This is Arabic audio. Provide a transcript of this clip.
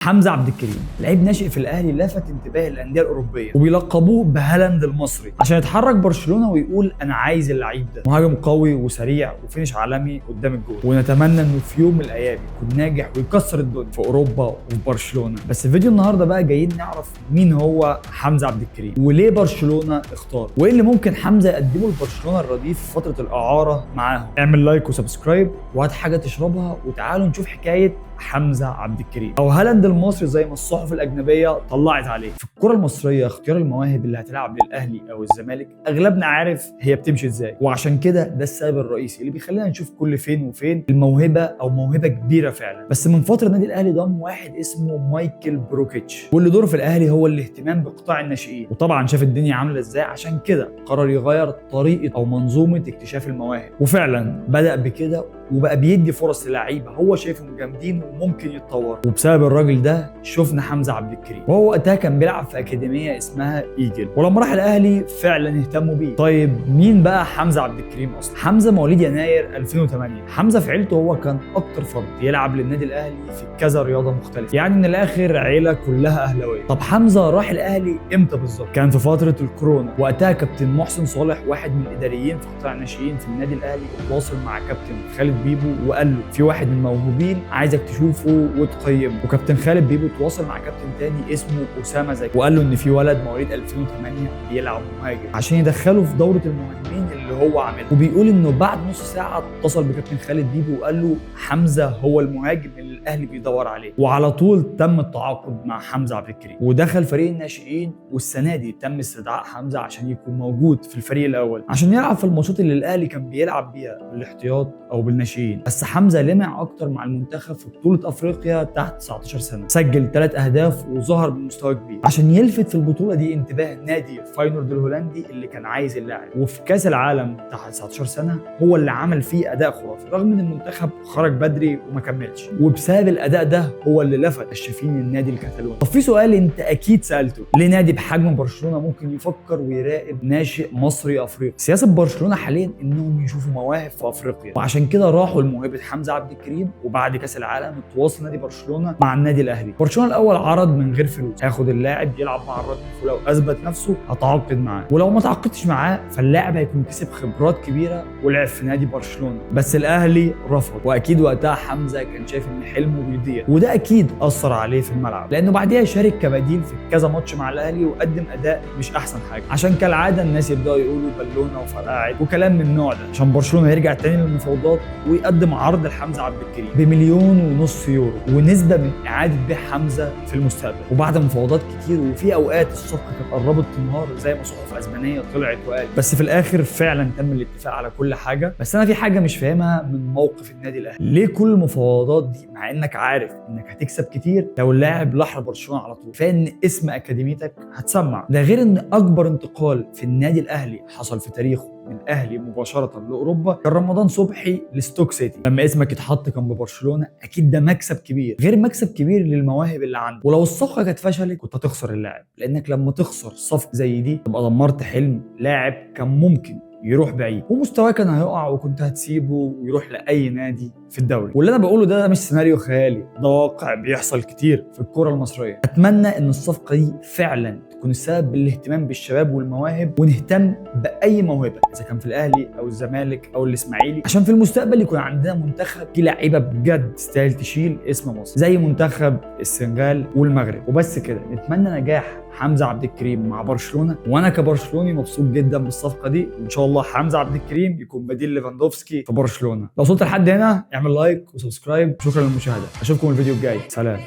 حمزة عبد الكريم لعيب ناشئ في الاهلي لفت انتباه الانديه الاوروبيه وبيلقبوه بهالاند المصري عشان يتحرك برشلونه ويقول انا عايز اللعيب ده. مهاجم قوي وسريع وفينش عالمي قدام الجول، ونتمنى انه في يوم من الايام يكون ناجح ويكسر الدنيا في اوروبا وفي برشلونه. بس فيديو النهارده بقى جايين نعرف مين هو حمزة عبد الكريم وليه برشلونه اختاره، وايه اللي ممكن حمزة يقدمه لبرشلونه الرديف في فتره الاعاره معاهم. اعمل لايك وسبسكرايب وهات حاجه تشربها وتعالوا نشوف حكايه حمزة عبد الكريم او هالاند المصري زي ما الصحف الاجنبيه طلعت عليه. في الكره المصريه اختيار المواهب اللي هتلعب للاهلي او الزمالك اغلبنا عارف هي بتمشي ازاي، وعشان كده ده السبب الرئيسي اللي بيخلينا نشوف كل فين وفين الموهبه او موهبه كبيره فعلا. بس من فتره النادي الاهلي ضم واحد اسمه مايكل بروكيتش، واللي دوره في الاهلي هو الاهتمام بقطاع الناشئين، وطبعا شاف الدنيا عامله ازاي عشان كده قرر يغير طريقه او منظومه اكتشاف المواهب. وفعلا بدا بكده وبقى بيدي فرص للعيبه هو شايفهم جامدين وممكن يتطوروا، وبسبب الراجل ده شفنا حمزة عبد الكريم. وهو وقتها كان بيلعب في اكاديميه اسمها ايجل، ولما راح الاهلي فعلا اهتموا بيه. طيب مين بقى حمزة عبد الكريم اصلا؟ حمزة مواليد يناير 2008. حمزة في عيلته هو كان اكتر فرد يلعب للنادي الاهلي في كذا رياضه مختلفه، يعني من الاخر عيله كلها اهلاويه. طب حمزة راح الاهلي امتى بالظبط؟ كان في فتره الكورونا، وقتها كابتن محسن صالح واحد من الاداريين في قطاع الناشئين في النادي الاهلي اتواصل مع كابتن خالد بيبو وقال له في واحد من الموهوبين عايزك تشوفه وتقيمه. وكابتن خالد بيبو تواصل مع كابتن تاني اسمه اسامه زكي وقال له ان في ولد مواليد 2008 بيلعب مهاجم عشان يدخله في دوره المهاجمين اللي هو عاملها. وبيقول انه بعد نص ساعه اتصل بكابتن خالد بيبو وقال له حمزة هو المهاجم اللي الاهلي بيدور عليه. وعلى طول تم التعاقد مع حمزة عبد الكريم ودخل فريق الناشئين، والسنه دي تم استدعاء حمزة عشان يكون موجود في الفريق الاول عشان يلعب في الماتشات اللي الاهلي كان بيلعب بيها بالاحتياط او بالناشئين. بس حمزة لمع اكتر مع المنتخب في بطوله افريقيا تحت 19 سنه، سجل 3 اهداف وظهر بمستوى كبير عشان يلفت في البطوله دي انتباه نادي فاينورد الهولندي اللي كان عايز اللاعب. وفي كاس العالم تحت 19 سنه هو اللي عمل فيه اداء خرافي رغم ان المنتخب خرج بدري وما كملش، وبسبب الاداء ده هو اللي لفت كشافين النادي الكتالوني. طب في سؤال انت اكيد سالته، ليه نادي بحجم برشلونه ممكن يفكر ويراقب ناشئ مصري افريقي؟ سياسه برشلونه حاليا انهم يشوفوا مواهب في افريقيا، وعشان كده راحوا لموهبه حمزة عبد الكريم. وبعد كاس العالم اتواصل نادي برشلونه مع النادي الاهلي. برشلونه الاول عرض من غير فلوس، هياخد اللاعب يلعب مع الرجل ولو اثبت نفسه هتعاقد معاه، ولو ما تعاقدتش معاه فاللاعب هيكون كسب خبرات كبيره ولعب في نادي برشلونه. بس الاهلي رفض، واكيد وقتها حمزة كان شايف ان حلمه بيضيع، وده اكيد اثر عليه في الملعب لانه بعديها شارك كبديل في كذا ماتش مع الاهلي وقدم اداء مش احسن حاجه، عشان كالعاده الناس يبداوا يقولوا بالونه وفرقعت وكلام من النوع ده عشان برشلونه يرجع تاني للمفاوضات ويقدم عرض لحمزة عبد الكريم ب1.5 مليون يورو ونسبه من اعاده بيع حمزة في المستقبل. وبعد مفاوضات كتير وفي اوقات الصفقه كانت قربت تنهار زي ما صحف اسبانيه طلعت وقالت، بس في الاخر فعلا تم الاتفاق على كل حاجه. بس انا في حاجه مش فاهمها من موقف النادي الاهلي، ليه كل المفاوضات دي مع انك عارف انك هتكسب كتير لو اللاعب راح لبرشلونه على طول؟ فان اسم اكاديميتك هتسمع. ده غير ان اكبر انتقال في النادي الاهلي حصل في تاريخه من الاهلي مباشره لاوروبا كان رمضان صبحي لستوك سيتي. لما اسمك اتحط جنب برشلونه اكيد ده مكسب كبير، غير مكسب كبير للمواهب اللي عندك. ولو الصفقه كانت فشلت كنت هتخسر اللاعب، لانك لما تخسر صفقه زي دي تبقى دمرت حلم لاعب كان ممكن يروح بعيد ومستواه كان هيقع وكنت هتسيبه ويروح لاي نادي في الدوري. واللي انا بقوله ده مش سيناريو خيالي، ده واقع بيحصل كتير في الكره المصريه. اتمنى ان الصفقه دي فعلا تكون السبب بالاهتمام بالشباب والمواهب، ونهتم باي موهبه اذا كان في الاهلي او الزمالك او الاسماعيلي، عشان في المستقبل يكون عندنا منتخب فيه لعيبه بجد تستاهل تشيل اسم مصر زي منتخب السنغال والمغرب. وبس كده نتمنى نجاح حمزة عبد الكريم مع برشلونه، وانا كبرشلوني مبسوط جدا بالصفقه دي، وان شاء الله حمزة عبد الكريم يكون بديل ليفاندوفسكي في برشلونه. لو وصلت لحد هنا اعمل لايك وسبسكرايب. شكرا للمشاهده، اشوفكم الفيديو الجاي، سلام.